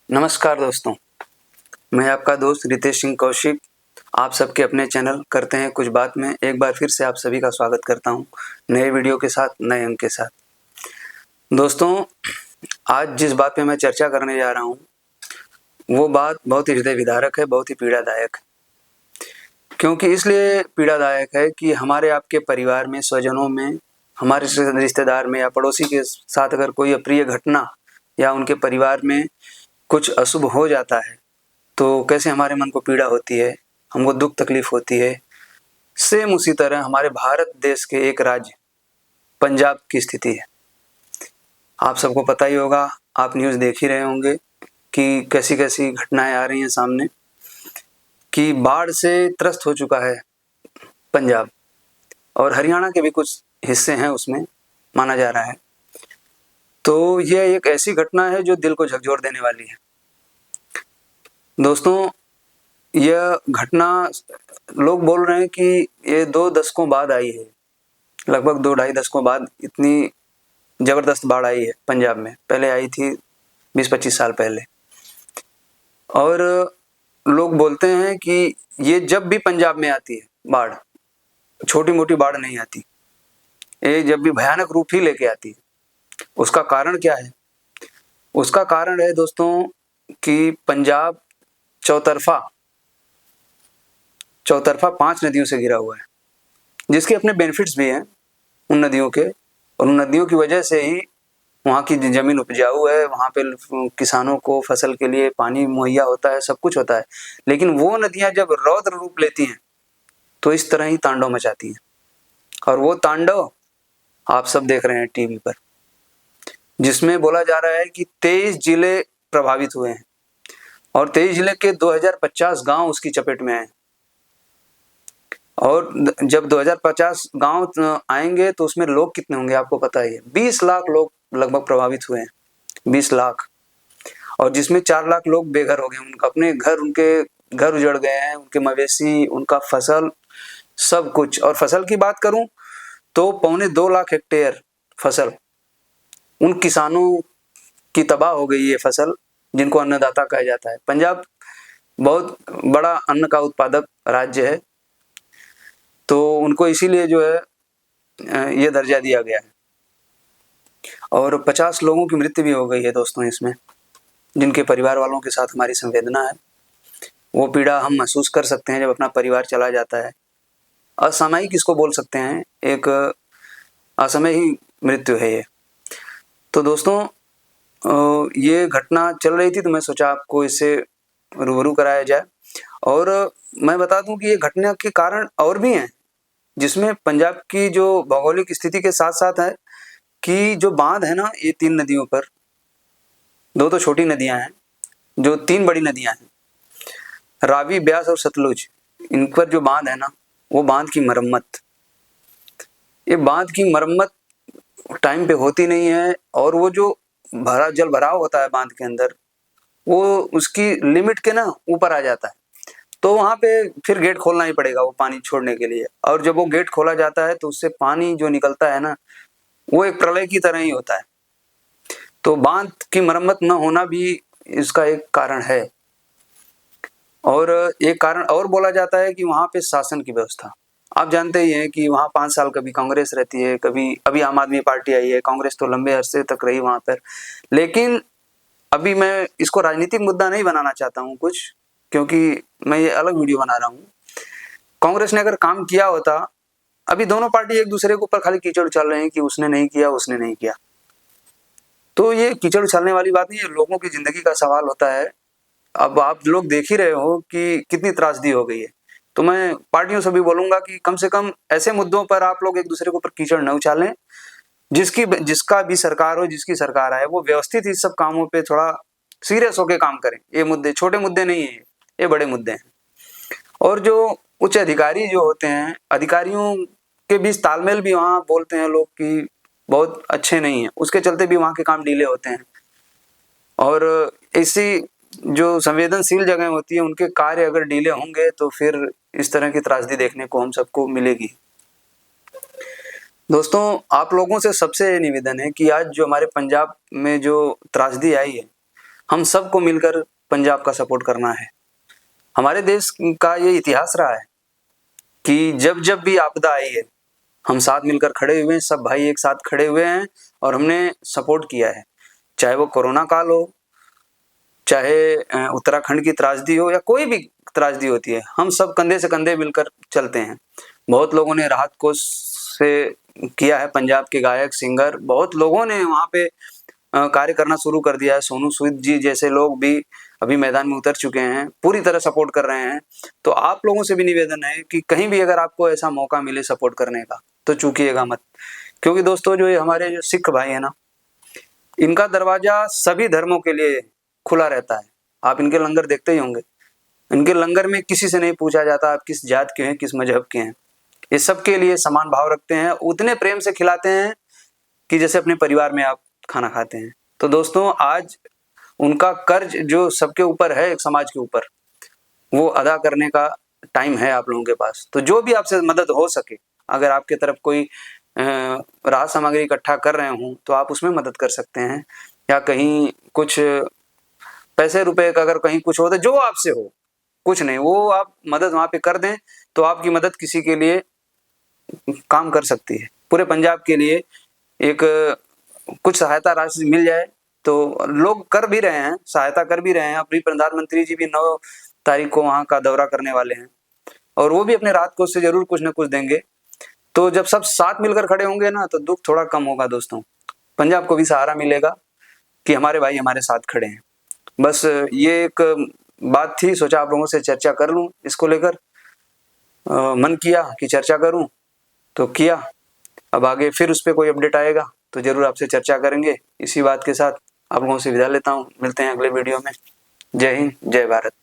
नमस्कार दोस्तों, मैं आपका दोस्त रितेश सिंह कौशिक आप सबके अपने चैनल करते हैं कुछ बात में एक बार फिर से आप सभी का स्वागत करता हूं नए वीडियो के साथ, नए अंक के साथ। दोस्तों, आज जिस बात पे मैं चर्चा करने जा रहा हूं वो बात बहुत ही हृदय विदारक है, बहुत ही पीड़ादायक है। क्योंकि इसलिए पीड़ादायक है कि हमारे आपके परिवार में, स्वजनों में, हमारे रिश्तेदार में या पड़ोसी के साथ अगर कोई अप्रिय घटना या उनके परिवार में कुछ अशुभ हो जाता है तो कैसे हमारे मन को पीड़ा होती है, हमको दुख तकलीफ होती है। सेम उसी तरह हमारे भारत देश के एक राज्य पंजाब की स्थिति है। आप सबको पता ही होगा, आप न्यूज़ देख ही रहे होंगे कि कैसी कैसी घटनाएं आ रही हैं सामने कि बाढ़ से त्रस्त हो चुका है पंजाब, और हरियाणा के भी कुछ हिस्से हैं उसमें माना जा रहा है। तो यह एक ऐसी घटना है जो दिल को झकझोर देने वाली है। दोस्तों, यह घटना लोग बोल रहे हैं कि ये 2 दशकों बाद आई है, लगभग 2 ढाई दशकों बाद इतनी ज़बरदस्त बाढ़ आई है पंजाब में। पहले आई थी 20-25 साल पहले। और लोग बोलते हैं कि ये जब भी पंजाब में आती है बाढ़, छोटी मोटी बाढ़ नहीं आती, ये जब भी भयानक रूप ही लेके आती है। उसका कारण क्या है? उसका कारण है दोस्तों कि पंजाब चौतरफा 5 नदियों से घिरा हुआ है, जिसके अपने बेनिफिट्स भी हैं उन नदियों के, और उन नदियों की वजह से ही वहाँ की ज़मीन उपजाऊ है, वहाँ पे किसानों को फसल के लिए पानी मुहैया होता है, सब कुछ होता है। लेकिन वो नदियाँ जब रौद्र रूप लेती हैं तो इस तरह ही तांडव मचाती हैं, और वो तांडव आप सब देख रहे हैं टीवी पर, जिसमें बोला जा रहा है कि 23 जिले प्रभावित हुए हैं और 23 जिले के 2050 गांव उसकी चपेट में आए। और जब 2050 गांव आएंगे तो उसमें लोग कितने होंगे आपको पता ही है, 20 लाख लोग लगभग प्रभावित हुए हैं, 20 लाख। और जिसमें 4 लाख लोग बेघर हो गए, उनके घर उजड़ गए हैं, उनके मवेशी, उनका फसल, सब कुछ। और फसल की बात करूं तो 2.25 लाख हेक्टेयर फसल उन किसानों की तबाह हो गई है फसल, जिनको अन्नदाता कहा जाता है। पंजाब बहुत बड़ा अन्न का उत्पादक राज्य है, तो उनको इसीलिए जो है ये दर्जा दिया गया है। और 50 लोगों की मृत्यु भी हो गई है दोस्तों इसमें, जिनके परिवार वालों के साथ हमारी संवेदना है। वो पीड़ा हम महसूस कर सकते हैं जब अपना परिवार चला जाता है। असामयिक इसको बोल सकते हैं, एक असामयिक मृत्यु है ये। तो दोस्तों, ये घटना चल रही थी तो मैं सोचा आपको इससे रूबरू कराया जाए। और मैं बता दूं कि ये घटना के कारण और भी हैं, जिसमें पंजाब की जो भौगोलिक स्थिति के साथ साथ है कि जो बांध है ना, ये 3 नदियों पर, 2 तो छोटी नदियां हैं, जो 3 बड़ी नदियां हैं, रावी, ब्यास और सतलुज, इन पर जो बांध है ना, वो बांध की मरम्मत, ये बांध की मरम्मत टाइम पे होती नहीं है। और वो जो जल भराव होता है बांध के अंदर, वो उसकी लिमिट के ना ऊपर आ जाता है, तो वहां पे फिर गेट खोलना ही पड़ेगा वो पानी छोड़ने के लिए। और जब वो गेट खोला जाता है तो उससे पानी जो निकलता है ना, वो एक प्रलय की तरह ही होता है। तो बांध की मरम्मत न होना भी इसका एक कारण है। और एक कारण और बोला जाता है कि वहां पे शासन की व्यवस्था, आप जानते ही हैं कि वहां 5 साल कभी कांग्रेस रहती है, कभी अभी आम आदमी पार्टी आई है। कांग्रेस तो लंबे अरसे तक रही वहां पर, लेकिन अभी मैं इसको राजनीतिक मुद्दा नहीं बनाना चाहता हूँ कुछ, क्योंकि मैं ये अलग वीडियो बना रहा हूँ। कांग्रेस ने अगर काम किया होता, अभी दोनों पार्टी एक दूसरे के ऊपर खाली कीचड़ उछाल रहे हैं कि उसने नहीं किया, उसने नहीं किया। तो ये कीचड़ उछालने वाली बात नहीं है, लोगों की जिंदगी का सवाल होता है। अब आप लोग देख ही रहे हो कि कितनी त्रासदी हो गई है। तो मैं पार्टियों से भी बोलूंगा कि कम से कम ऐसे मुद्दों पर आप लोग एक दूसरे के ऊपर कीचड़ न उछालें। जिसका भी सरकार हो, जिसकी सरकार आए, वो व्यवस्थित इस सब कामों पे थोड़ा सीरियस होकर काम करें। ये मुद्दे छोटे मुद्दे नहीं है, ये बड़े मुद्दे हैं। और जो उच्च अधिकारी जो होते हैं, अधिकारियों के बीच तालमेल भी वहाँ बोलते हैं लोग कि बहुत अच्छे नहीं है, उसके चलते भी वहाँ के काम डीले होते हैं। और इसी जो संवेदनशील जगह होती है, उनके कार्य अगर डीले होंगे तो फिर इस तरह की त्रासदी देखने को हम सबको मिलेगी। दोस्तों, आप लोगों से सबसे निवेदन है कि आज जो हमारे पंजाब में जो त्रासदी आई है, हम सबको मिलकर पंजाब का सपोर्ट करना है। हमारे देश का ये इतिहास रहा है कि जब जब भी आपदा आई है हम साथ मिलकर खड़े हुए हैं, सब भाई एक साथ खड़े हुए हैं और हमने सपोर्ट किया है। चाहे वो कोरोना काल हो, चाहे उत्तराखंड की त्रासदी हो या कोई भी त्रासदी होती है, हम सब कंधे से कंधे मिलकर चलते हैं। बहुत लोगों ने राहत कोष से किया है, पंजाब के गायक सिंगर बहुत लोगों ने वहाँ पे कार्य करना शुरू कर दिया है। सोनू सूद जी जैसे लोग भी अभी मैदान में उतर चुके हैं, पूरी तरह सपोर्ट कर रहे हैं। तो आप लोगों से भी निवेदन है कि कहीं भी अगर आपको ऐसा मौका मिले सपोर्ट करने का तो चूकिएगा मत, क्योंकि दोस्तों जो ये हमारे जो सिख भाई है ना, इनका दरवाजा सभी धर्मों के लिए खुला रहता है। आप इनके लंगर देखते ही होंगे, इनके लंगर में किसी से नहीं पूछा जाता आप किस जात के हैं, किस मजहब के हैं। ये सबके लिए समान भाव रखते हैं, उतने प्रेम से खिलाते हैं कि जैसे अपने परिवार में आप खाना खाते हैं। तो दोस्तों आज उनका कर्ज जो सबके ऊपर है, एक समाज के ऊपर, वो अदा करने का टाइम है आप लोगों के पास। तो जो भी आपसे मदद हो सके, अगर आपके तरफ कोई राहत सामग्री इकट्ठा कर रहे हों तो आप उसमें मदद कर सकते हैं, या कहीं कुछ पैसे रुपए का अगर कहीं कुछ हो तो जो आपसे हो, कुछ नहीं, वो आप मदद वहाँ पे कर दें तो आपकी मदद किसी के लिए काम कर सकती है। पूरे पंजाब के लिए एक कुछ सहायता राशि मिल जाए तो लोग कर भी रहे हैं, सहायता कर भी रहे हैं। अपनी प्रधानमंत्री जी भी 9 तारीख को वहाँ का दौरा करने वाले हैं और वो भी अपने राहत कोष से जरूर कुछ न कुछ देंगे। तो जब सब साथ मिलकर खड़े होंगे ना तो दुख थोड़ा कम होगा दोस्तों, पंजाब को भी सहारा मिलेगा कि हमारे भाई हमारे साथ खड़े हैं। बस ये एक बात थी, सोचा आप लोगों से चर्चा कर लूं इसको लेकर। मन किया कि चर्चा करूं तो किया। अब आगे फिर उस पर कोई अपडेट आएगा तो जरूर आपसे चर्चा करेंगे। इसी बात के साथ आप लोगों से विदा लेता हूं, मिलते हैं अगले वीडियो में। जय हिंद, जय भारत।